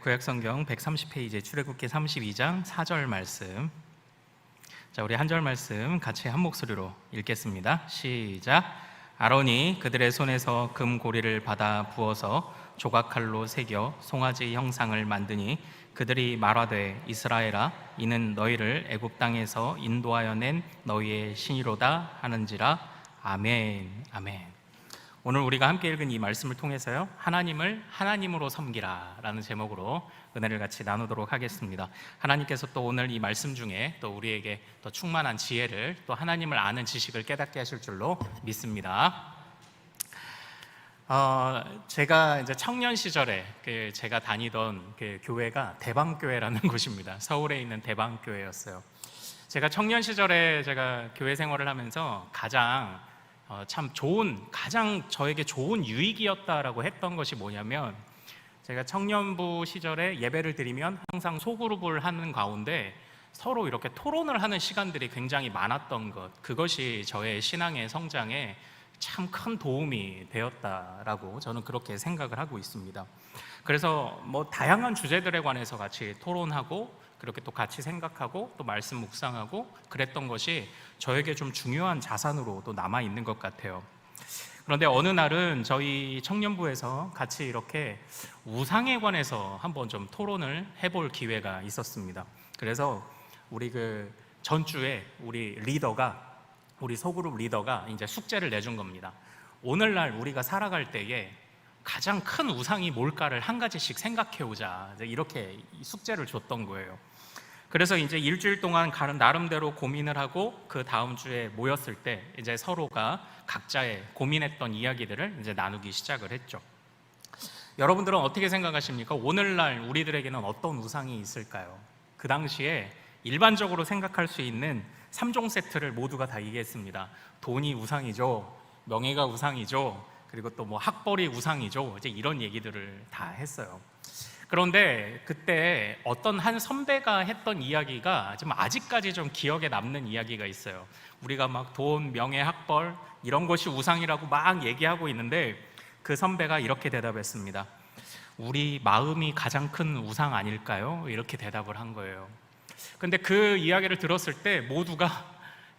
구약성경 130페이지 출애굽기 32장 4절 말씀. 자, 우리 한 절 말씀 같이 한 목소리로 읽겠습니다. 시작. 아론이 그들의 손에서 금고리를 받아 부어서 조각칼로 새겨 송아지 형상을 만드니 그들이 말하되 이스라엘아 이는 너희를 애굽 땅에서 인도하여 낸 너희의 신이로다 하는지라. 아멘. 아멘. 오늘 우리가 함께 읽은 이 말씀을 통해서요, 하나님을 하나님으로 섬기라 라는 제목으로 은혜를 같이 나누도록 하겠습니다. 하나님께서 또 오늘 이 말씀 중에 또 우리에게 또 충만한 지혜를, 또 하나님을 아는 지식을 깨닫게 하실 줄로 믿습니다. 제가 이제 청년 시절에 제가 다니던 교회가 대방교회라는 곳입니다. 서울에 있는 대방교회였어요. 제가 청년 시절에 제가 교회 생활을 하면서 가장 저에게 좋은 유익이었다라고 했던 것이 뭐냐면, 제가 청년부 시절에 예배를 드리면 항상 소그룹을 하는 가운데 서로 이렇게 토론을 하는 시간들이 굉장히 많았던 것, 그것이 저의 신앙의 성장에 참 큰 도움이 되었다라고 저는 그렇게 생각을 하고 있습니다. 그래서 다양한 주제들에 관해서 같이 토론하고, 그렇게 또 같이 생각하고 또 말씀 묵상하고 그랬던 것이 저에게 좀 중요한 자산으로 또 남아있는 것 같아요. 그런데 어느 날은 저희 청년부에서 같이 이렇게 우상에 관해서 한번 좀 토론을 해볼 기회가 있었습니다. 그래서 우리 전주에 우리 소그룹 리더가 이제 숙제를 내준 겁니다. 오늘날 우리가 살아갈 때에 가장 큰 우상이 뭘까를 한 가지씩 생각해오자, 이렇게 숙제를 줬던 거예요. 그래서 이제 일주일 동안 나름대로 고민을 하고 그 다음 주에 모였을 때 이제 서로가 각자의 고민했던 이야기들을 이제 나누기 시작을 했죠. 여러분들은 어떻게 생각하십니까? 오늘날 우리들에게는 어떤 우상이 있을까요? 그 당시에 일반적으로 생각할 수 있는 3종 세트를 모두가 다 얘기했습니다. 돈이 우상이죠, 명예가 우상이죠, 그리고 또 학벌이 우상이죠, 이제 이런 얘기들을 다 했어요. 그런데 그때 어떤 한 선배가 했던 이야기가 좀 아직까지 좀 기억에 남는 이야기가 있어요. 우리가 막 돈, 명예, 학벌 이런 것이 우상이라고 막 얘기하고 있는데 그 선배가 이렇게 대답했습니다. 우리 마음이 가장 큰 우상 아닐까요? 이렇게 대답을 한 거예요. 근데 그 이야기를 들었을 때 모두가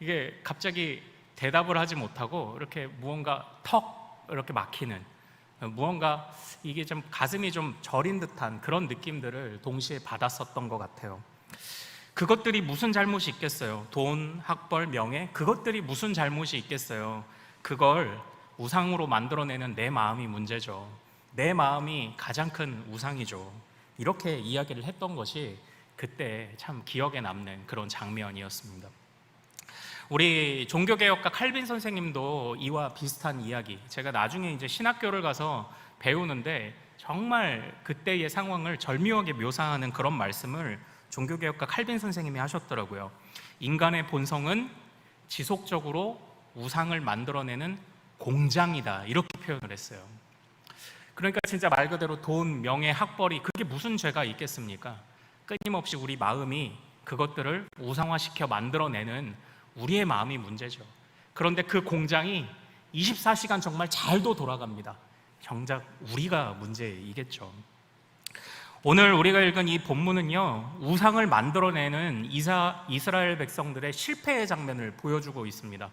이게 갑자기 대답을 하지 못하고 이렇게 무언가 턱 이렇게 막히는, 무언가 이게 좀 가슴이 좀 저린 듯한 그런 느낌들을 동시에 받았었던 것 같아요. 그것들이 무슨 잘못이 있겠어요? 돈, 학벌, 명예, 그것들이 무슨 잘못이 있겠어요? 그걸 우상으로 만들어내는 내 마음이 문제죠. 내 마음이 가장 큰 우상이죠. 이렇게 이야기를 했던 것이 그때 참 기억에 남는 그런 장면이었습니다. 우리 종교개혁가 칼빈 선생님도 이와 비슷한 이야기, 제가 나중에 이제 신학교를 가서 배우는데 정말 그때의 상황을 절묘하게 묘사하는 그런 말씀을 종교개혁가 칼빈 선생님이 하셨더라고요. 인간의 본성은 지속적으로 우상을 만들어내는 공장이다, 이렇게 표현을 했어요. 그러니까 진짜 말 그대로 돈, 명예, 학벌이 그게 무슨 죄가 있겠습니까? 끊임없이 우리 마음이 그것들을 우상화시켜 만들어내는 우리의 마음이 문제죠. 그런데 그 공장이 24시간 정말 잘도 돌아갑니다. 정작 우리가 문제이겠죠. 오늘 우리가 읽은 이 본문은요, 우상을 만들어내는 이스라엘 백성들의 실패의 장면을 보여주고 있습니다.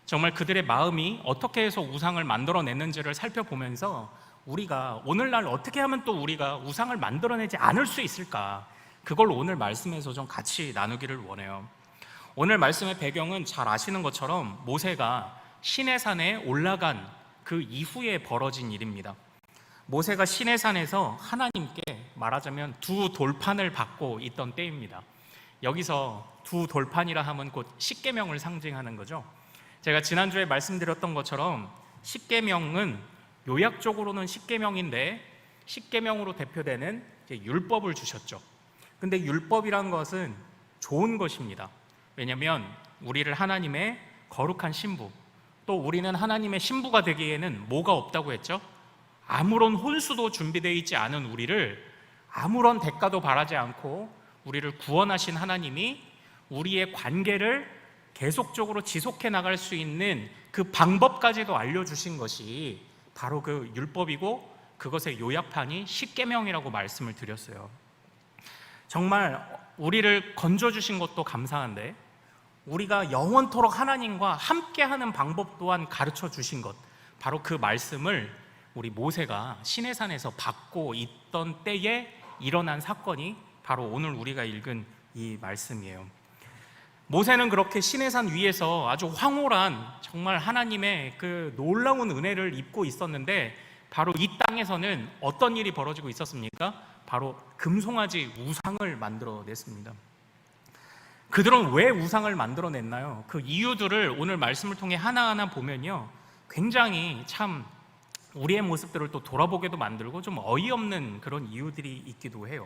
정말 그들의 마음이 어떻게 해서 우상을 만들어냈는지를 살펴보면서 우리가 오늘날 어떻게 하면 또 우리가 우상을 만들어내지 않을 수 있을까, 그걸 오늘 말씀에서 좀 같이 나누기를 원해요. 오늘 말씀의 배경은 잘 아시는 것처럼 모세가 시내산에 올라간 그 이후에 벌어진 일입니다. 모세가 시내산에서 하나님께 말하자면 두 돌판을 받고 있던 때입니다. 여기서 두 돌판이라 하면 곧 십계명을 상징하는 거죠. 제가 지난주에 말씀드렸던 것처럼 십계명은 요약적으로는 십계명인데 십계명으로 대표되는 율법을 주셨죠. 근데 율법이란 것은 좋은 것입니다. 왜냐하면 우리를 하나님의 거룩한 신부, 또 우리는 하나님의 신부가 되기에는 뭐가 없다고 했죠? 아무런 혼수도 준비되어 있지 않은 우리를 아무런 대가도 바라지 않고 우리를 구원하신 하나님이 우리의 관계를 계속적으로 지속해 나갈 수 있는 그 방법까지도 알려주신 것이 바로 그 율법이고, 그것의 요약판이 십계명이라고 말씀을 드렸어요. 정말 우리를 건져주신 것도 감사한데 우리가 영원토록 하나님과 함께하는 방법 또한 가르쳐 주신 것, 바로 그 말씀을 우리 모세가 시내산에서 받고 있던 때에 일어난 사건이 바로 오늘 우리가 읽은 이 말씀이에요. 모세는 그렇게 시내산 위에서 아주 황홀한 정말 하나님의 그 놀라운 은혜를 입고 있었는데, 바로 이 땅에서는 어떤 일이 벌어지고 있었습니까? 바로 금송아지 우상을 만들어냈습니다. 그들은 왜 우상을 만들어냈나요? 그 이유들을 오늘 말씀을 통해 하나하나 보면요, 굉장히 참 우리의 모습들을 또 돌아보게도 만들고 좀 어이없는 그런 이유들이 있기도 해요.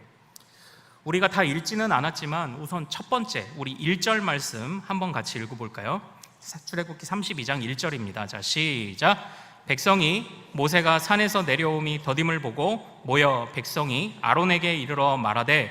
우리가 다 읽지는 않았지만 우선 첫 번째, 우리 1절 말씀 한번 같이 읽어볼까요? 출애굽기 32장 1절입니다. 자, 시작. 백성이 모세가 산에서 내려옴이 더딤을 보고 모여 백성이 아론에게 이르러 말하되,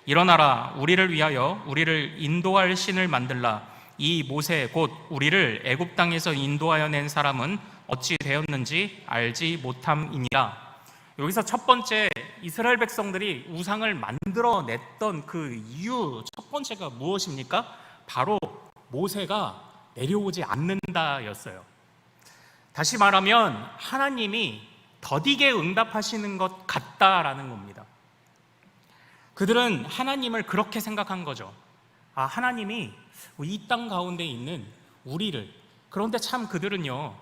일어나라, 우리를 위하여 우리를 인도할 신을 만들라. 이 모세 곧 우리를 애굽 땅에서 인도하여 낸 사람은 어찌 되었는지 알지 못함이니라. 여기서 첫 번째, 이스라엘 백성들이 우상을 만들어냈던 그 이유 첫 번째가 무엇입니까? 바로 모세가 내려오지 않는다였어요. 다시 말하면 하나님이 더디게 응답하시는 것 같다라는 겁니다. 그들은 하나님을 그렇게 생각한 거죠. 아, 하나님이 이 땅 가운데 있는 우리를, 그런데 참 그들은요,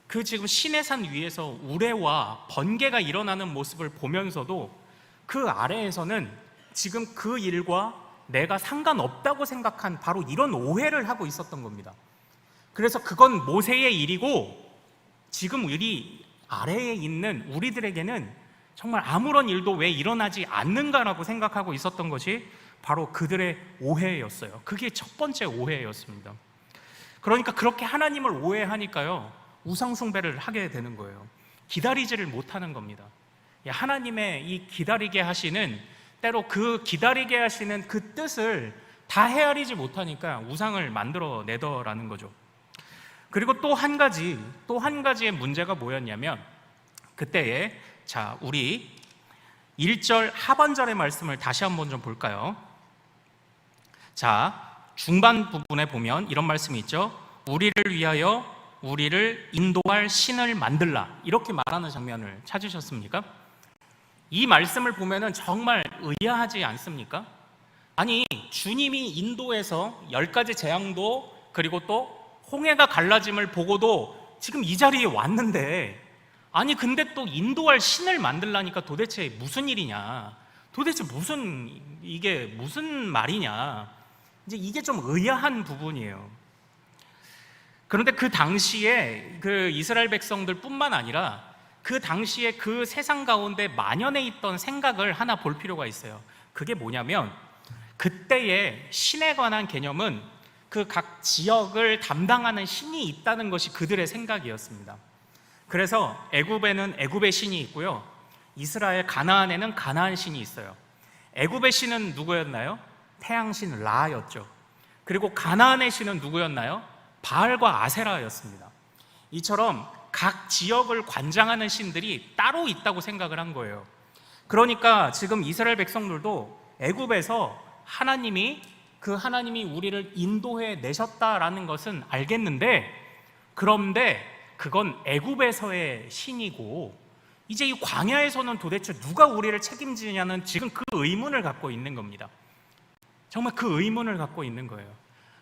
그 지금 시내산 위에서 우레와 번개가 일어나는 모습을 보면서도 그 아래에서는 지금 그 일과 내가 상관없다고 생각한 바로 이런 오해를 하고 있었던 겁니다. 그래서 그건 모세의 일이고 지금 우리 아래에 있는 우리들에게는 정말 아무런 일도 왜 일어나지 않는가라고 생각하고 있었던 것이 바로 그들의 오해였어요. 그게 첫 번째 오해였습니다. 그러니까 그렇게 하나님을 오해하니까요, 우상 숭배를 하게 되는 거예요. 기다리지를 못하는 겁니다. 하나님의 이 기다리게 하시는, 때로 그 기다리게 하시는 그 뜻을 다 헤아리지 못하니까 우상을 만들어내더라는 거죠. 그리고 또 한 가지의 문제가 뭐였냐면, 그때에, 자, 우리 1절 하반절의 말씀을 다시 한번 좀 볼까요? 자, 중반 부분에 보면 이런 말씀이 있죠. 우리를 위하여 우리를 인도할 신을 만들라, 이렇게 말하는 장면을 찾으셨습니까? 이 말씀을 보면은 정말 의아하지 않습니까? 아니, 주님이 인도에서 10가지 재앙도, 그리고 또 홍해가 갈라짐을 보고도 지금 이 자리에 왔는데, 아니 근데 또 인도할 신을 만들라니까 도대체 무슨 일이냐, 도대체 이게 무슨 말이냐, 이제 이게 좀 의아한 부분이에요. 그런데 그 당시에 그 이스라엘 백성들 뿐만 아니라 그 당시에 그 세상 가운데 만연해 있던 생각을 하나 볼 필요가 있어요. 그게 뭐냐면, 그때의 신에 관한 개념은 그 각 지역을 담당하는 신이 있다는 것이 그들의 생각이었습니다. 그래서 애굽에는 애굽의 신이 있고요, 이스라엘 가나안에는 가나안 신이 있어요. 애굽의 신은 누구였나요? 태양신 라였죠. 그리고 가나안의 신은 누구였나요? 바알과 아세라였습니다. 이처럼 각 지역을 관장하는 신들이 따로 있다고 생각을 한 거예요. 그러니까 지금 이스라엘 백성들도 애굽에서 하나님이 우리를 인도해 내셨다라는 것은 알겠는데, 그런데 그건 애굽에서의 신이고 이제 이 광야에서는 도대체 누가 우리를 책임지냐는 지금 그 의문을 갖고 있는 겁니다. 정말 그 의문을 갖고 있는 거예요.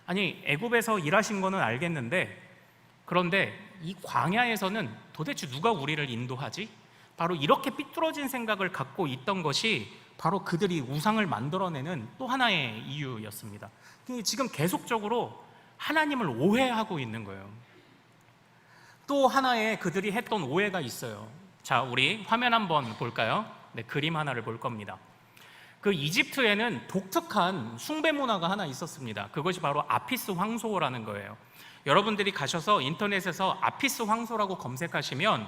아니, 애굽에서 일하신 거는 알겠는데, 그런데 이 광야에서는 도대체 누가 우리를 인도하지? 바로 이렇게 삐뚤어진 생각을 갖고 있던 것이 바로 그들이 우상을 만들어내는 또 하나의 이유였습니다. 지금 계속적으로 하나님을 오해하고 있는 거예요. 또 하나의 그들이 했던 오해가 있어요. 자, 우리 화면 한번 볼까요? 네, 그림 하나를 볼 겁니다. 그 이집트에는 독특한 숭배 문화가 하나 있었습니다. 그것이 바로 아피스 황소라는 거예요. 여러분들이 가셔서 인터넷에서 아피스 황소라고 검색하시면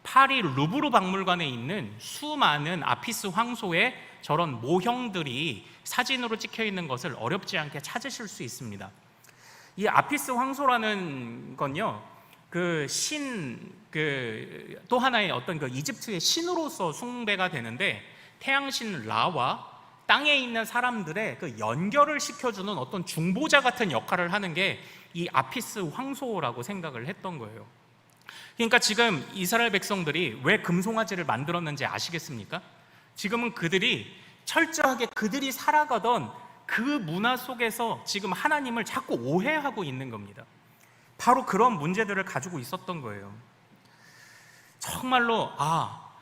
파리 루브르 박물관에 있는 수많은 아피스 황소의 저런 모형들이 사진으로 찍혀 있는 것을 어렵지 않게 찾으실 수 있습니다. 이 아피스 황소라는 건요, 또 하나의 어떤 그 이집트의 신으로서 숭배가 되는데, 태양신 라와 땅에 있는 사람들의 그 연결을 시켜주는 어떤 중보자 같은 역할을 하는 게 이 아피스 황소라고 생각을 했던 거예요. 그러니까 지금 이스라엘 백성들이 왜 금송아지를 만들었는지 아시겠습니까? 지금은 그들이 철저하게 그들이 살아가던 그 문화 속에서 지금 하나님을 자꾸 오해하고 있는 겁니다. 바로 그런 문제들을 가지고 있었던 거예요. 정말로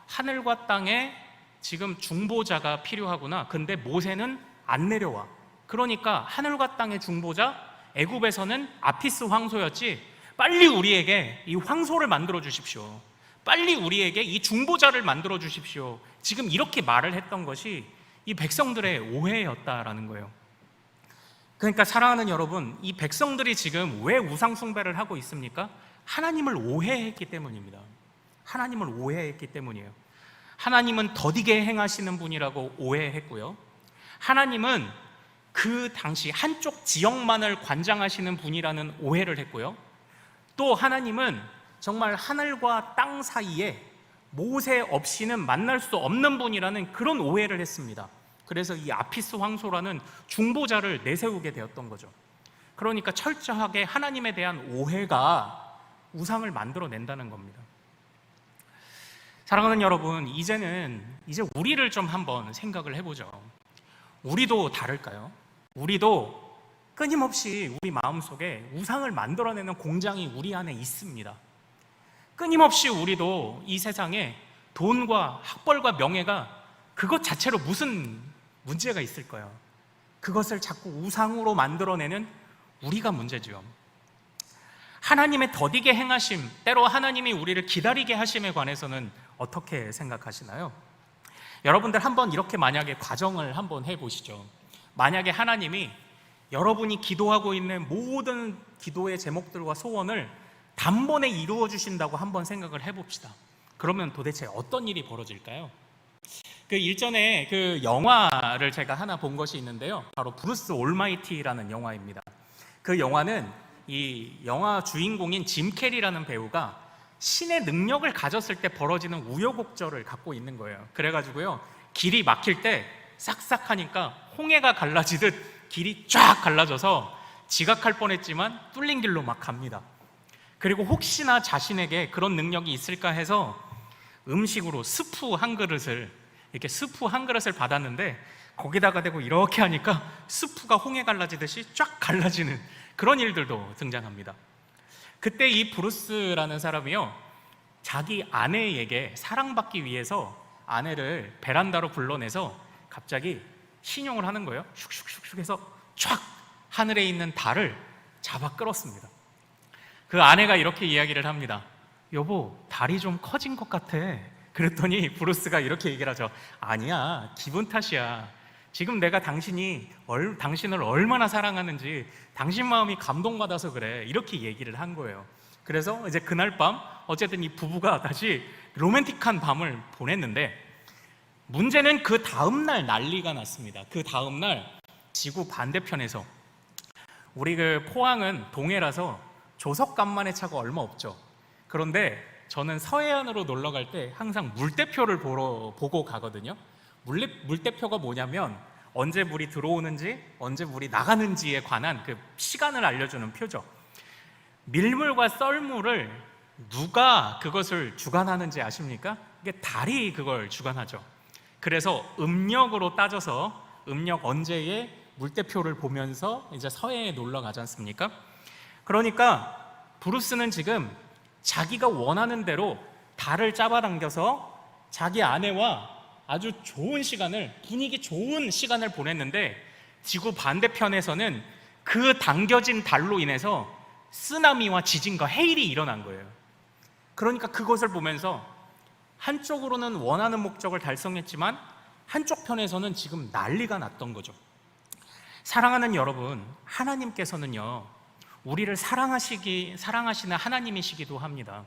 하늘과 땅에 지금 중보자가 필요하구나. 근데 모세는 안 내려와. 그러니까 하늘과 땅의 중보자, 애굽에서는 아피스 황소였지, 빨리 우리에게 이 황소를 만들어 주십시오. 빨리 우리에게 이 중보자를 만들어 주십시오. 지금 이렇게 말을 했던 것이 이 백성들의 오해였다라는 거예요. 그러니까 사랑하는 여러분, 이 백성들이 지금 왜 우상 숭배를 하고 있습니까? 하나님을 오해했기 때문입니다. 하나님을 오해했기 때문이에요. 하나님은 더디게 행하시는 분이라고 오해했고요, 하나님은 그 당시 한쪽 지역만을 관장하시는 분이라는 오해를 했고요, 또 하나님은 정말 하늘과 땅 사이에 모세 없이는 만날 수 없는 분이라는 그런 오해를 했습니다. 그래서 이 아피스 황소라는 중보자를 내세우게 되었던 거죠. 그러니까 철저하게 하나님에 대한 오해가 우상을 만들어낸다는 겁니다. 사랑하는 여러분, 이제 우리를 좀 한번 생각을 해보죠. 우리도 다를까요? 우리도 끊임없이 우리 마음속에 우상을 만들어내는 공장이 우리 안에 있습니다. 끊임없이 우리도 이 세상에 돈과 학벌과 명예가 그것 자체로 무슨 문제가 있을까요? 그것을 자꾸 우상으로 만들어내는 우리가 문제죠. 하나님의 더디게 행하심, 때로 하나님이 우리를 기다리게 하심에 관해서는 어떻게 생각하시나요? 여러분들 한번 이렇게 만약에 과정을 한번 해보시죠. 만약에 하나님이 여러분이 기도하고 있는 모든 기도의 제목들과 소원을 단번에 이루어 주신다고 한번 생각을 해봅시다. 그러면 도대체 어떤 일이 벌어질까요? 일전에 영화를 제가 하나 본 것이 있는데요, 바로 브루스 올마이티라는 영화입니다. 그 영화는 이 영화 주인공인 짐 캐리라는 배우가 신의 능력을 가졌을 때 벌어지는 우여곡절을 갖고 있는 거예요. 그래가지고요, 길이 막힐 때 싹싹 하니까 홍해가 갈라지듯 길이 쫙 갈라져서 지각할 뻔했지만 뚫린 길로 막 갑니다. 그리고 혹시나 자신에게 그런 능력이 있을까 해서 음식으로 스프 한 그릇을 받았는데, 거기다가 대고 이렇게 하니까 스프가 홍해 갈라지듯이 쫙 갈라지는 그런 일들도 등장합니다. 그때 이 브루스라는 사람이요, 자기 아내에게 사랑받기 위해서 아내를 베란다로 불러내서 갑자기 신용을 하는 거예요. 슉슉슉슉 해서 촥 하늘에 있는 달을 잡아 끌었습니다. 그 아내가 이렇게 이야기를 합니다. 여보, 달이 좀 커진 것 같아. 그랬더니 브루스가 이렇게 얘기를 하죠. 아니야, 기분 탓이야. 지금 내가 당신을 얼마나 사랑하는지 당신 마음이 감동받아서 그래. 이렇게 얘기를 한 거예요. 그래서 이제 그날 밤 어쨌든 이 부부가 다시 로맨틱한 밤을 보냈는데, 문제는 그 다음날 난리가 났습니다. 그 다음날 지구 반대편에서, 우리 포항은 동해라서 조석간만의 차가 얼마 없죠. 그런데 저는 서해안으로 놀러 갈 때 항상 물대표를 보고 가거든요. 물대표가 뭐냐면 언제 물이 들어오는지 언제 물이 나가는지에 관한 그 시간을 알려주는 표죠. 밀물과 썰물을 누가 그것을 주관하는지 아십니까? 이게 달이 그걸 주관하죠. 그래서 음력으로 따져서 음력 언제에 물대표를 보면서 이제 서해에 놀러 가지 않습니까? 그러니까 브루스는 지금 자기가 원하는 대로 달을 잡아당겨서 자기 아내와 아주 좋은 시간을, 분위기 좋은 시간을 보냈는데, 지구 반대편에서는 그 당겨진 달로 인해서 쓰나미와 지진과 해일이 일어난 거예요. 그러니까 그것을 보면서 한쪽으로는 원하는 목적을 달성했지만 한쪽 편에서는 지금 난리가 났던 거죠. 사랑하는 여러분, 하나님께서는요, 우리를 사랑하시는 하나님이시기도 합니다.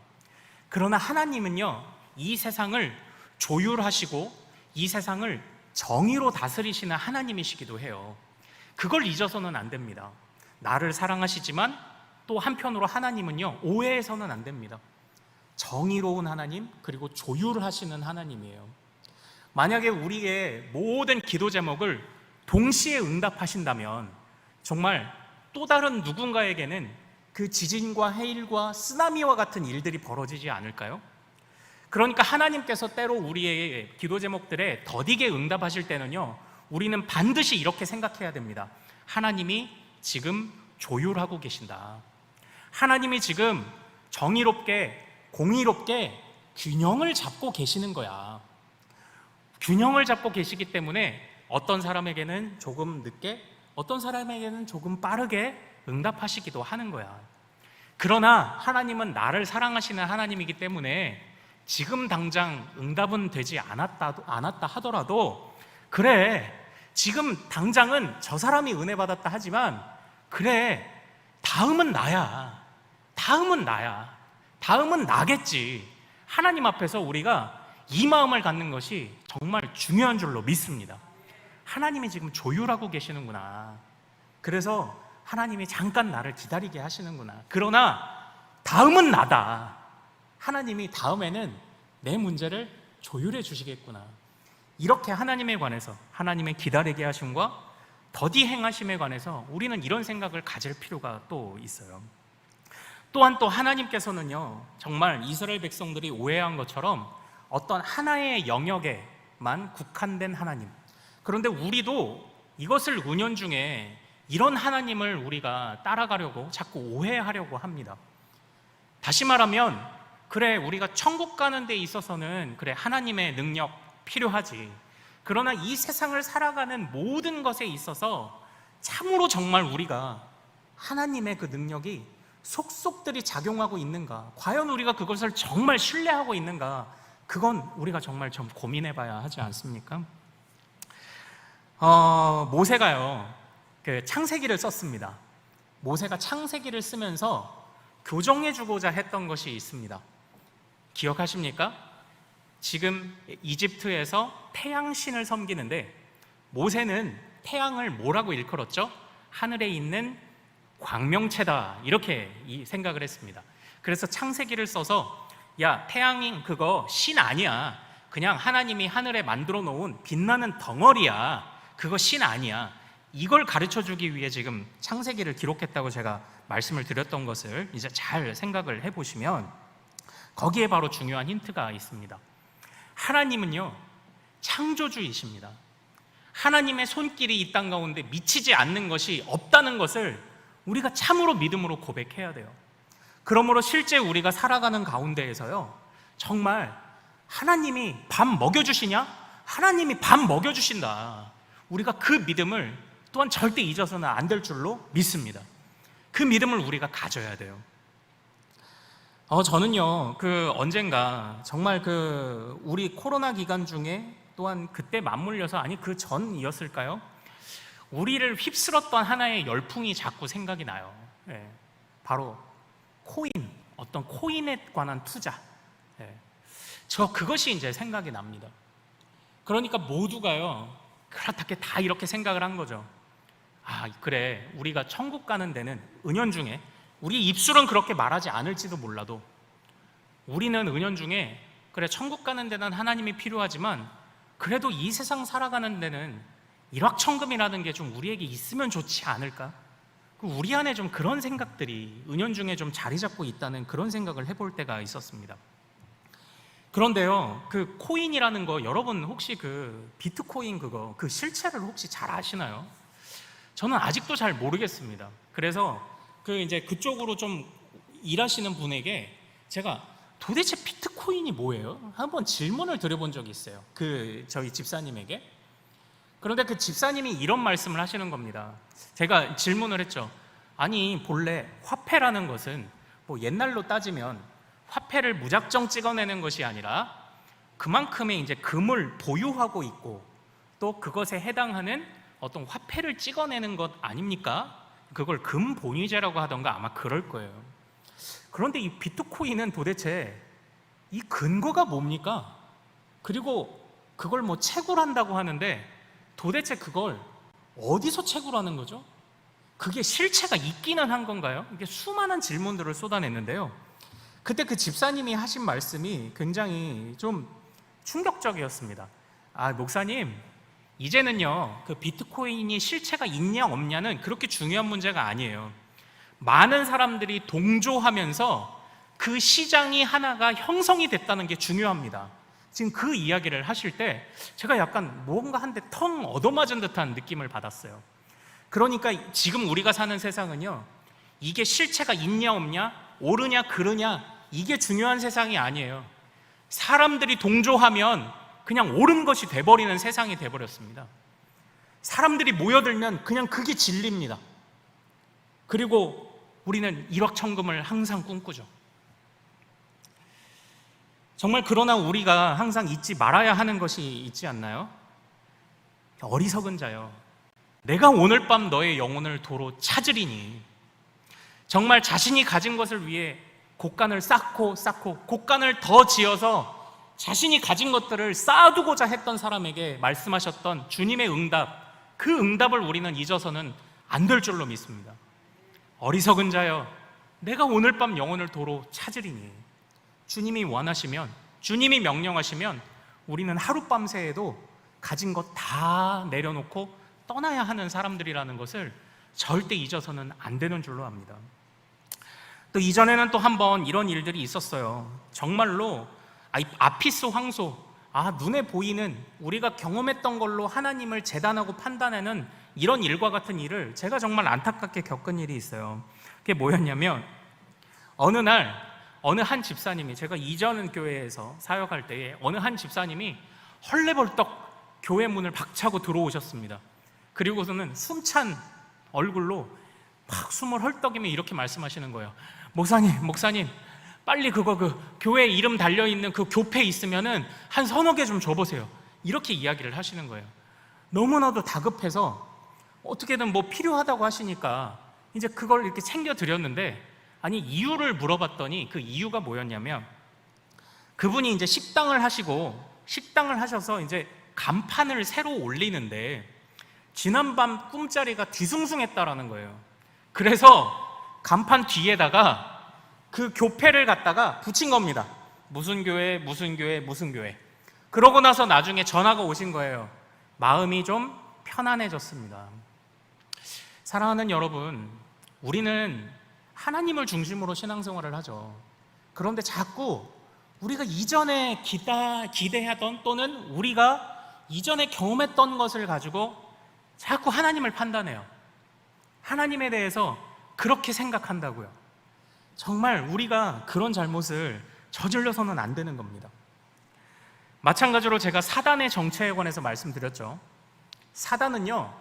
그러나 하나님은요, 이 세상을 조율하시고 이 세상을 정의로 다스리시는 하나님이시기도 해요. 그걸 잊어서는 안 됩니다. 나를 사랑하시지만 또 한편으로 하나님은요, 오해해서는 안 됩니다. 정의로운 하나님, 그리고 조율하시는 하나님이에요. 만약에 우리의 모든 기도 제목을 동시에 응답하신다면 정말 또 다른 누군가에게는 그 지진과 해일과 쓰나미와 같은 일들이 벌어지지 않을까요? 그러니까 하나님께서 때로 우리의 기도 제목들에 더디게 응답하실 때는요, 우리는 반드시 이렇게 생각해야 됩니다. 하나님이 지금 조율하고 계신다. 하나님이 지금 정의롭게, 공의롭게 균형을 잡고 계시는 거야. 균형을 잡고 계시기 때문에 어떤 사람에게는 조금 늦게, 어떤 사람에게는 조금 빠르게 응답하시기도 하는 거야. 그러나 하나님은 나를 사랑하시는 하나님이기 때문에 지금 당장 응답은 되지 않았다 하더라도, 그래, 지금 당장은 저 사람이 은혜 받았다 하지만, 그래, 다음은 나야. 다음은 나겠지. 하나님 앞에서 우리가 이 마음을 갖는 것이 정말 중요한 줄로 믿습니다. 하나님이 지금 조율하고 계시는구나. 그래서 하나님이 잠깐 나를 기다리게 하시는구나. 그러나 다음은 나다. 하나님이 다음에는 내 문제를 조율해 주시겠구나. 이렇게 하나님에 관해서, 하나님의 기다리게 하심과 더디 행하심에 관해서 우리는 이런 생각을 가질 필요가 또 있어요. 또한 또 하나님께서는요, 정말 이스라엘 백성들이 오해한 것처럼 어떤 하나의 영역에만 국한된 하나님, 그런데 우리도 이것을 은연중에 이런 하나님을 우리가 따라가려고 자꾸 오해하려고 합니다. 다시 말하면, 그래, 우리가 천국 가는 데 있어서는 그래, 하나님의 능력 필요하지. 그러나 이 세상을 살아가는 모든 것에 있어서 참으로 정말 우리가 하나님의 그 능력이 속속들이 작용하고 있는가, 과연 우리가 그것을 정말 신뢰하고 있는가, 그건 우리가 정말 좀 고민해 봐야 하지 않습니까? 모세가요, 그 창세기를 썼습니다. 모세가 창세기를 쓰면서 교정해 주고자 했던 것이 있습니다. 기억하십니까? 지금 이집트에서 태양신을 섬기는데 모세는 태양을 뭐라고 일컬었죠? 하늘에 있는 광명체다, 이렇게 생각을 했습니다. 그래서 창세기를 써서, 야, 태양인 그거 신 아니야. 그냥 하나님이 하늘에 만들어 놓은 빛나는 덩어리야. 그거 신 아니야. 이걸 가르쳐 주기 위해 지금 창세기를 기록했다고 제가 말씀을 드렸던 것을 이제 잘 생각을 해보시면 거기에 바로 중요한 힌트가 있습니다. 하나님은요, 창조주이십니다. 하나님의 손길이 이 땅 가운데 미치지 않는 것이 없다는 것을 우리가 참으로 믿음으로 고백해야 돼요. 그러므로 실제 우리가 살아가는 가운데에서요, 정말 하나님이 밥 먹여주시냐? 하나님이 밥 먹여주신다. 우리가 그 믿음을 또한 절대 잊어서는 안 될 줄로 믿습니다. 그 믿음을 우리가 가져야 돼요. 저는요, 언젠가 정말 우리 코로나 기간 중에 또한 그때 맞물려서, 아니 그 전이었을까요? 우리를 휩쓸었던 하나의 열풍이 자꾸 생각이 나요. 예, 바로 코인, 어떤 코인에 관한 투자. 예, 그것이 이제 생각이 납니다. 그러니까 모두가요, 그렇게 다 이렇게 생각을 한 거죠. 아, 그래, 우리가 천국 가는 데는 은연중에, 우리 입술은 그렇게 말하지 않을지도 몰라도 우리는 은연중에, 그래, 천국 가는 데는 하나님이 필요하지만 그래도 이 세상 살아가는 데는 일확천금이라는 게 좀 우리에게 있으면 좋지 않을까? 우리 안에 좀 그런 생각들이 은연중에 좀 자리 잡고 있다는 그런 생각을 해볼 때가 있었습니다. 그런데요, 그 코인이라는 거, 여러분 혹시 비트코인 그 실체를 혹시 잘 아시나요? 저는 아직도 잘 모르겠습니다. 그래서 이제 그쪽으로 좀 일하시는 분에게 제가 도대체 비트코인이 뭐예요? 한번 질문을 드려본 적이 있어요. 저희 집사님에게. 그런데 그 집사님이 이런 말씀을 하시는 겁니다. 제가 질문을 했죠. 아니, 본래 화폐라는 것은 뭐 옛날로 따지면 화폐를 무작정 찍어내는 것이 아니라 그만큼의 이제 금을 보유하고 있고 또 그것에 해당하는 어떤 화폐를 찍어내는 것 아닙니까? 그걸 금 본위제라고 하던가 아마 그럴 거예요. 그런데 이 비트코인은 도대체 이 근거가 뭡니까? 그리고 그걸 뭐 채굴한다고 하는데 도대체 그걸 어디서 채굴하는 거죠? 그게 실체가 있기는 한 건가요? 이게 수많은 질문들을 쏟아냈는데요. 그때 그 집사님이 하신 말씀이 굉장히 좀 충격적이었습니다. 목사님, 이제는요, 그 비트코인이 실체가 있냐 없냐는 그렇게 중요한 문제가 아니에요. 많은 사람들이 동조하면서 그 시장이 하나가 형성이 됐다는 게 중요합니다. 지금 그 이야기를 하실 때 제가 약간 뭔가 한 대 텅 얻어맞은 듯한 느낌을 받았어요. 그러니까 지금 우리가 사는 세상은요, 이게 실체가 있냐 없냐, 옳으냐 그르냐, 이게 중요한 세상이 아니에요. 사람들이 동조하면 그냥 옳은 것이 돼버리는 세상이 돼버렸습니다. 사람들이 모여들면 그냥 그게 진리입니다. 그리고 우리는 일확천금을 항상 꿈꾸죠. 정말 그러나 우리가 항상 잊지 말아야 하는 것이 있지 않나요? 어리석은 자여, 내가 오늘 밤 너의 영혼을 도로 찾으리니. 정말 자신이 가진 것을 위해 곡간을 쌓고 곡간을 더 지어서 자신이 가진 것들을 쌓아두고자 했던 사람에게 말씀하셨던 주님의 응답, 그 응답을 우리는 잊어서는 안 될 줄로 믿습니다. 어리석은 자여, 내가 오늘 밤 영혼을 도로 찾으리니. 주님이 원하시면, 주님이 명령하시면 우리는 하룻밤새에도 가진 것 다 내려놓고 떠나야 하는 사람들이라는 것을 절대 잊어서는 안 되는 줄로 압니다. 또 이전에는 또 한 번 이런 일들이 있었어요. 정말로 아피스 황소, 눈에 보이는 우리가 경험했던 걸로 하나님을 재단하고 판단하는 이런 일과 같은 일을 제가 정말 안타깝게 겪은 일이 있어요. 그게 뭐였냐면, 어느 날 어느 한 집사님이, 제가 이전 교회에서 사역할 때에 어느 한 집사님이 헐레벌떡 교회 문을 박차고 들어오셨습니다. 그리고서는 숨찬 얼굴로 막 숨을 헐떡이며 이렇게 말씀하시는 거예요. 목사님, 빨리 그 교회 이름 달려있는 그 교패 있으면은 한 서너 개 좀 줘보세요. 이렇게 이야기를 하시는 거예요. 너무나도 다급해서 어떻게든 뭐 필요하다고 하시니까 이제 그걸 이렇게 챙겨드렸는데, 이유를 물어봤더니 그 이유가 뭐였냐면, 그분이 이제 식당을 하셔서 이제 간판을 새로 올리는데 지난밤 꿈자리가 뒤숭숭했다라는 거예요. 그래서 간판 뒤에다가 그 교패를 갖다가 붙인 겁니다. 무슨 교회. 그러고 나서 나중에 전화가 오신 거예요. 마음이 좀 편안해졌습니다. 사랑하는 여러분, 우리는 하나님을 중심으로 신앙생활을 하죠. 그런데 자꾸 우리가 이전에 기대하던, 또는 우리가 이전에 경험했던 것을 가지고 자꾸 하나님을 판단해요. 하나님에 대해서 그렇게 생각한다고요. 정말 우리가 그런 잘못을 저질러서는 안 되는 겁니다. 마찬가지로 제가 사단의 정체에 관해서 말씀드렸죠. 사단은요,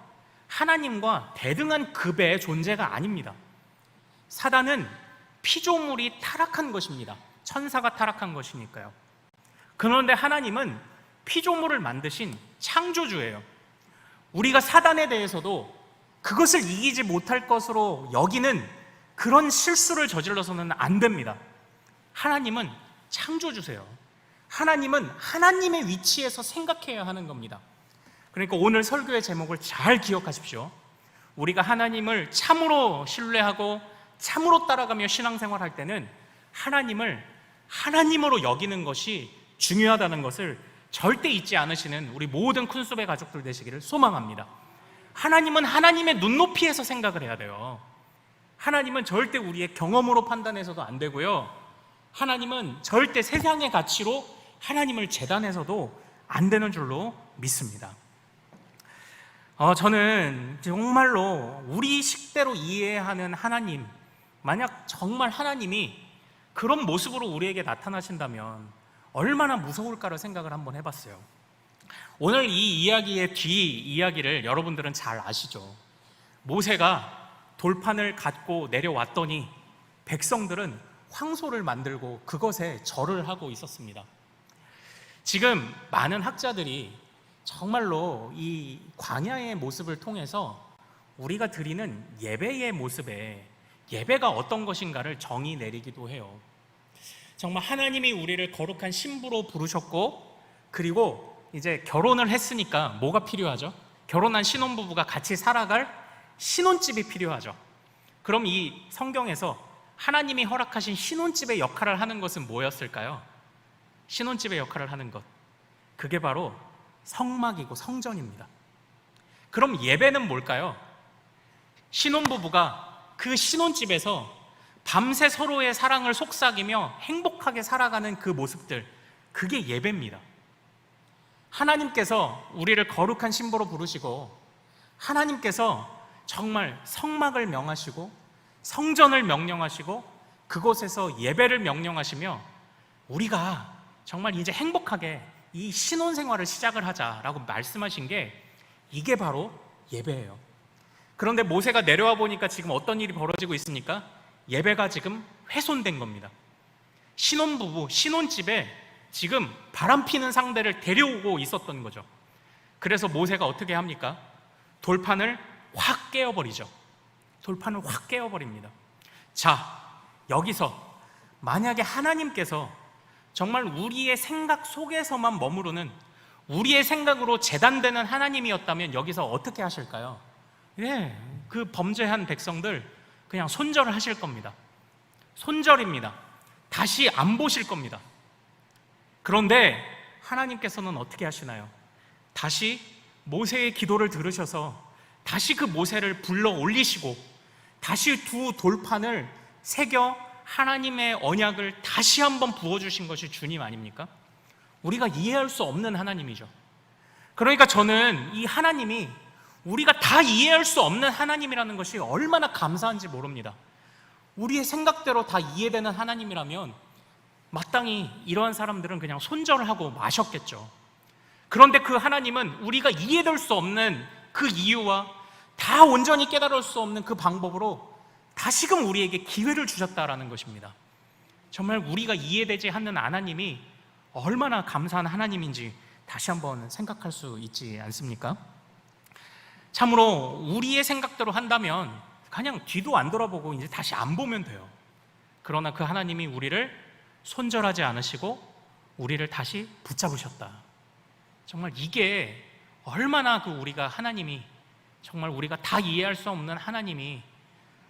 하나님과 대등한 급의 존재가 아닙니다. 사단은 피조물이 타락한 것입니다. 천사가 타락한 것이니까요. 그런데 하나님은 피조물을 만드신 창조주예요. 우리가 사단에 대해서도 그것을 이기지 못할 것으로 여기는 그런 실수를 저질러서는 안 됩니다. 하나님은 창조주세요. 하나님은 하나님의 위치에서 생각해야 하는 겁니다. 그러니까 오늘 설교의 제목을 잘 기억하십시오. 우리가 하나님을 참으로 신뢰하고 참으로 따라가며 신앙생활할 때는 하나님을 하나님으로 여기는 것이 중요하다는 것을 절대 잊지 않으시는 우리 모든 큰숲의 가족들 되시기를 소망합니다. 하나님은 하나님의 눈높이에서 생각을 해야 돼요. 하나님은 절대 우리의 경험으로 판단해서도 안 되고요. 하나님은 절대 세상의 가치로 하나님을 재단해서도 안 되는 줄로 믿습니다. 저는 정말로 우리 식대로 이해하는 하나님, 만약 정말 하나님이 그런 모습으로 우리에게 나타나신다면 얼마나 무서울까를 생각을 한번 해봤어요. 오늘 이 이야기의 뒤 이야기를 여러분들은 잘 아시죠? 모세가 돌판을 갖고 내려왔더니 백성들은 황소를 만들고 그것에 절을 하고 있었습니다. 지금 많은 학자들이 정말로 이 광야의 모습을 통해서 우리가 드리는 예배의 모습에 예배가 어떤 것인가를 정의 내리기도 해요. 정말 하나님이 우리를 거룩한 신부로 부르셨고, 그리고 이제 결혼을 했으니까 뭐가 필요하죠? 결혼한 신혼부부가 같이 살아갈 신혼집이 필요하죠. 그럼 이 성경에서 하나님이 허락하신 신혼집의 역할을 하는 것은 뭐였을까요? 신혼집의 역할을 하는 것, 그게 바로 성막이고 성전입니다. 그럼 예배는 뭘까요? 신혼부부가 그 신혼집에서 밤새 서로의 사랑을 속삭이며 행복하게 살아가는 그 모습들, 그게 예배입니다. 하나님께서 우리를 거룩한 신부로 부르시고 하나님께서 정말 성막을 명하시고 성전을 명령하시고 그곳에서 예배를 명령하시며 우리가 정말 이제 행복하게 이 신혼생활을 시작을 하자라고 말씀하신 게 이게 바로 예배예요. 그런데 모세가 내려와 보니까 지금 어떤 일이 벌어지고 있습니까? 예배가 지금 훼손된 겁니다. 신혼부부, 신혼집에 지금 바람피는 상대를 데려오고 있었던 거죠. 그래서 모세가 어떻게 합니까? 돌판을 확 깨어버리죠. 돌판을 확 깨어버립니다. 자, 여기서 만약에 하나님께서 정말 우리의 생각 속에서만 머무르는, 우리의 생각으로 재단되는 하나님이었다면 여기서 어떻게 하실까요? 예, 그 범죄한 백성들 그냥 손절을 하실 겁니다. 손절입니다. 다시 안 보실 겁니다. 그런데 하나님께서는 어떻게 하시나요? 다시 모세의 기도를 들으셔서 다시 그 모세를 불러 올리시고 다시 두 돌판을 새겨 하나님의 언약을 다시 한번 부어주신 것이 주님 아닙니까? 우리가 이해할 수 없는 하나님이죠. 그러니까 저는 이 하나님이 우리가 다 이해할 수 없는 하나님이라는 것이 얼마나 감사한지 모릅니다. 우리의 생각대로 다 이해되는 하나님이라면 마땅히 이러한 사람들은 그냥 손절을 하고 마셨겠죠. 그런데 그 하나님은 우리가 이해될 수 없는 그 이유와 다 온전히 깨달을 수 없는 그 방법으로 다시금 우리에게 기회를 주셨다라는 것입니다. 정말 우리가 이해되지 않는 하나님이 얼마나 감사한 하나님인지 다시 한번 생각할 수 있지 않습니까? 참으로 우리의 생각대로 한다면 그냥 뒤도 안 돌아보고 이제 다시 안 보면 돼요. 그러나 그 하나님이 우리를 손절하지 않으시고 우리를 다시 붙잡으셨다. 정말 이게 얼마나 그 우리가 하나님이 정말 우리가 다 이해할 수 없는 하나님이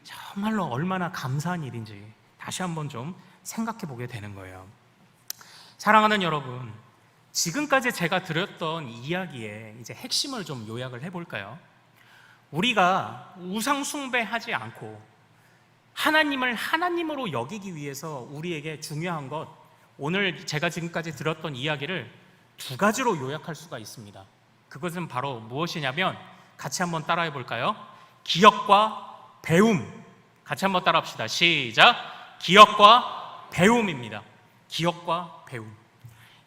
정말로 얼마나 감사한 일인지 다시 한번 좀 생각해 보게 되는 거예요. 사랑하는 여러분, 지금까지 제가 드렸던 이야기의 이제 핵심을 좀 요약을 해볼까요? 우리가 우상 숭배하지 않고 하나님을 하나님으로 여기기 위해서 우리에게 중요한 것, 오늘 제가 지금까지 들었던 이야기를 두 가지로 요약할 수가 있습니다. 그것은 바로 무엇이냐면 같이 한번 따라해 볼까요? 기억과 배움. 같이 한번 따라 합시다. 시작. 기억과 배움입니다. 기억과 배움.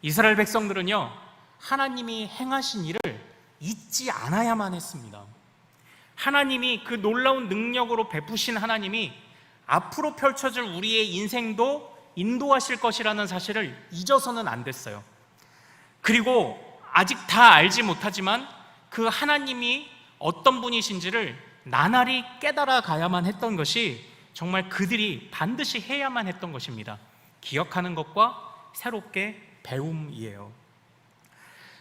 이스라엘 백성들은요, 하나님이 행하신 일을 잊지 않아야만 했습니다. 하나님이 그 놀라운 능력으로 베푸신 하나님이 앞으로 펼쳐질 우리의 인생도 인도하실 것이라는 사실을 잊어서는 안 됐어요. 그리고 아직 다 알지 못하지만 그 하나님이 어떤 분이신지를 나날이 깨달아 가야만 했던 것이 정말 그들이 반드시 해야만 했던 것입니다. 기억하는 것과 새롭게 배움이에요.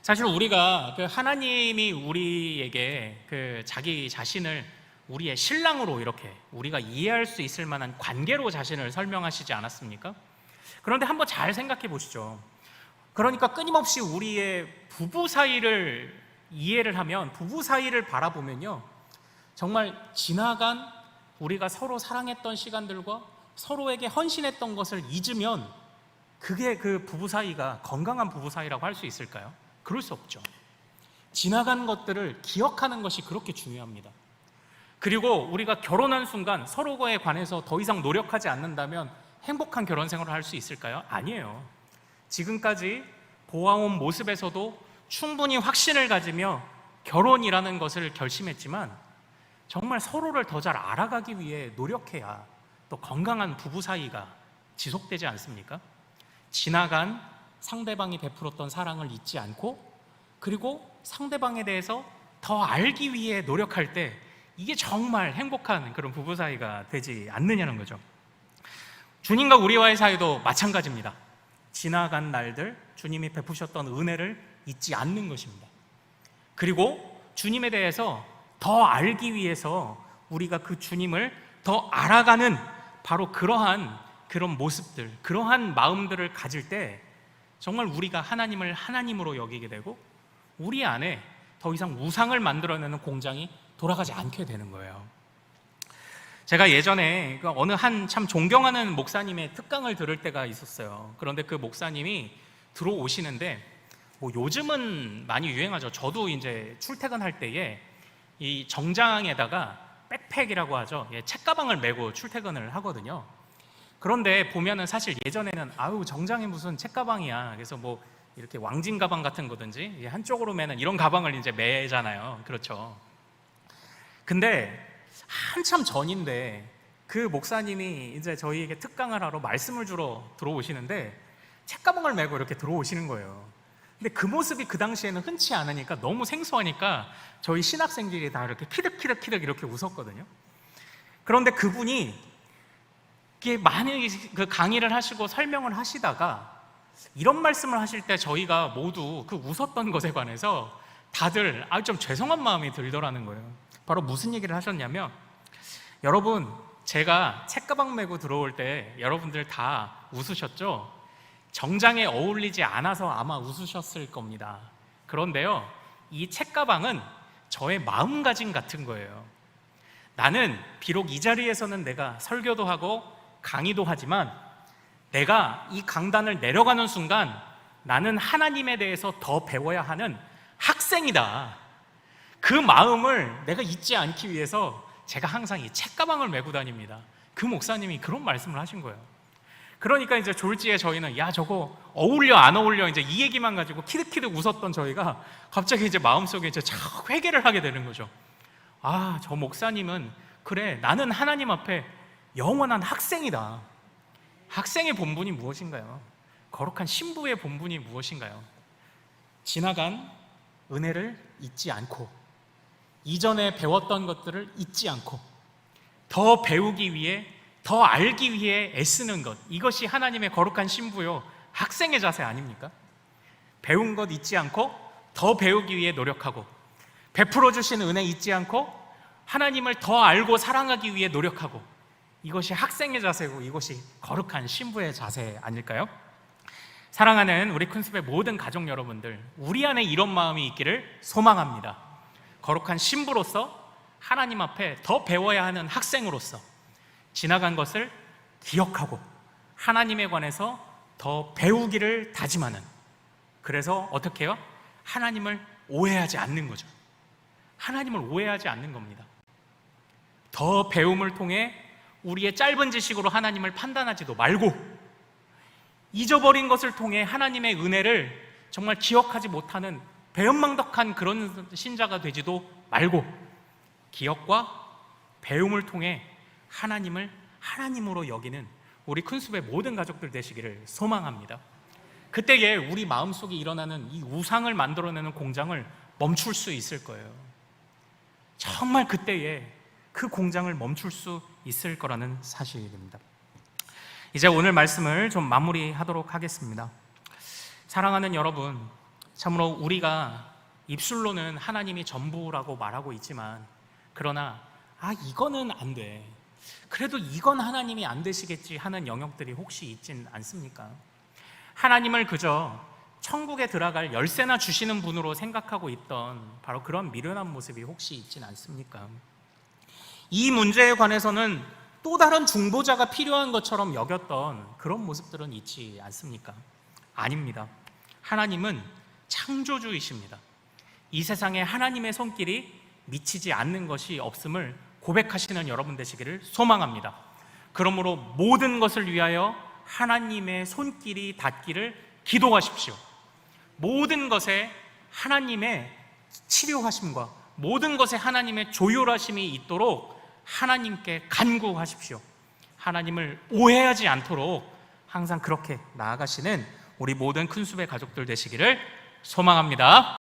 사실 우리가 그 하나님이 우리에게 그 자기 자신을 우리의 신랑으로 이렇게 우리가 이해할 수 있을 만한 관계로 자신을 설명하시지 않았습니까? 그런데 한번 잘 생각해 보시죠. 그러니까 끊임없이 우리의 부부 사이를 이해를 하면, 부부 사이를 바라보면요, 정말 지나간 우리가 서로 사랑했던 시간들과 서로에게 헌신했던 것을 잊으면 그게 그 부부 사이가 건강한 부부 사이라고 할 수 있을까요? 그럴 수 없죠. 지나간 것들을 기억하는 것이 그렇게 중요합니다. 그리고 우리가 결혼한 순간 서로에 관해서 더 이상 노력하지 않는다면 행복한 결혼 생활을 할 수 있을까요? 아니에요. 지금까지 보아온 모습에서도 충분히 확신을 가지며 결혼이라는 것을 결심했지만 정말 서로를 더 잘 알아가기 위해 노력해야 또 건강한 부부 사이가 지속되지 않습니까? 지나간 상대방이 베풀었던 사랑을 잊지 않고 그리고 상대방에 대해서 더 알기 위해 노력할 때 이게 정말 행복한 그런 부부 사이가 되지 않느냐는 거죠. 주님과 우리와의 사이도 마찬가지입니다. 지나간 날들 주님이 베푸셨던 은혜를 잊지 않는 것입니다. 그리고 주님에 대해서 더 알기 위해서 우리가 그 주님을 더 알아가는 바로 그런 모습들, 그러한 마음들을 가질 때 정말 우리가 하나님을 하나님으로 여기게 되고 우리 안에 더 이상 우상을 만들어내는 공장이 돌아가지 않게 되는 거예요. 제가 예전에 어느 한 참 존경하는 목사님의 특강을 들을 때가 있었어요. 그런데 그 목사님이 들어오시는데 요즘은 많이 유행하죠. 저도 이제 출퇴근할 때에 이 정장에다가 백팩이라고 하죠. 책가방을 메고 출퇴근을 하거든요. 그런데 보면은 사실 예전에는 정장이 무슨 책가방이야. 그래서 이렇게 왕진 가방 같은 거든지 한쪽으로 매는 이런 가방을 이제 매잖아요. 그렇죠. 근데 한참 전인데 그 목사님이 이제 저희에게 특강을 하러 말씀을 주러 들어오시는데 책가방을 메고 이렇게 들어오시는 거예요. 근데 그 모습이 그 당시에는 흔치 않으니까 너무 생소하니까 저희 신학생들이 다 이렇게 키득키득키득 이렇게 웃었거든요. 그런데 그분이 많이 그 강의를 하시고 설명을 하시다가 이런 말씀을 하실 때 저희가 모두 그 웃었던 것에 관해서 다들 좀 죄송한 마음이 들더라는 거예요. 바로 무슨 얘기를 하셨냐면, 여러분, 제가 책가방 메고 들어올 때 여러분들 다 웃으셨죠? 정장에 어울리지 않아서 아마 웃으셨을 겁니다. 그런데요, 이 책가방은 저의 마음가짐 같은 거예요. 나는 비록 이 자리에서는 내가 설교도 하고 강의도 하지만 내가 이 강단을 내려가는 순간 나는 하나님에 대해서 더 배워야 하는 학생이다. 그 마음을 내가 잊지 않기 위해서 제가 항상 이 책가방을 메고 다닙니다. 그 목사님이 그런 말씀을 하신 거예요. 그러니까 이제 졸지에 저희는 저거 어울려 안 어울려 이제 이 얘기만 가지고 키득키득 웃었던 저희가 갑자기 이제 마음속에 이제 착 회개를 하게 되는 거죠. 저 목사님은 그래, 나는 하나님 앞에 영원한 학생이다. 학생의 본분이 무엇인가요? 거룩한 신부의 본분이 무엇인가요? 지나간 은혜를 잊지 않고 이전에 배웠던 것들을 잊지 않고 더 배우기 위해, 더 알기 위해 애쓰는 것, 이것이 하나님의 거룩한 신부요 학생의 자세 아닙니까? 배운 것 잊지 않고 더 배우기 위해 노력하고 베풀어 주신 은혜 잊지 않고 하나님을 더 알고 사랑하기 위해 노력하고, 이것이 학생의 자세고 이것이 거룩한 신부의 자세 아닐까요? 사랑하는 우리 큰숲의 모든 가족 여러분들, 우리 안에 이런 마음이 있기를 소망합니다. 거룩한 신부로서 하나님 앞에 더 배워야 하는 학생으로서 지나간 것을 기억하고 하나님에 관해서 더 배우기를 다짐하는, 그래서 어떻게 해요? 하나님을 오해하지 않는 거죠. 하나님을 오해하지 않는 겁니다. 더 배움을 통해 우리의 짧은 지식으로 하나님을 판단하지도 말고, 잊어버린 것을 통해 하나님의 은혜를 정말 기억하지 못하는 배은망덕한 그런 신자가 되지도 말고, 기억과 배움을 통해 하나님을 하나님으로 여기는 우리 큰숲의 모든 가족들 되시기를 소망합니다. 그때에 우리 마음속에 일어나는 이 우상을 만들어내는 공장을 멈출 수 있을 거예요. 정말 그때에 그 공장을 멈출 수 있을 거라는 사실입니다. 이제 오늘 말씀을 좀 마무리하도록 하겠습니다. 사랑하는 여러분, 참으로 우리가 입술로는 하나님이 전부라고 말하고 있지만, 그러나 이거는 안 돼, 그래도 이건 하나님이 안 되시겠지 하는 영역들이 혹시 있진 않습니까? 하나님을 그저 천국에 들어갈 열쇠나 주시는 분으로 생각하고 있던 바로 그런 미련한 모습이 혹시 있진 않습니까? 이 문제에 관해서는 또 다른 중보자가 필요한 것처럼 여겼던 그런 모습들은 있지 않습니까? 아닙니다. 하나님은 창조주이십니다. 이 세상에 하나님의 손길이 미치지 않는 것이 없음을 고백하시는 여러분 되시기를 소망합니다. 그러므로 모든 것을 위하여 하나님의 손길이 닿기를 기도하십시오. 모든 것에 하나님의 치료하심과 모든 것에 하나님의 조율하심이 있도록 하나님께 간구하십시오. 하나님을 오해하지 않도록 항상 그렇게 나아가시는 우리 모든 큰숲의 가족들 되시기를 소망합니다.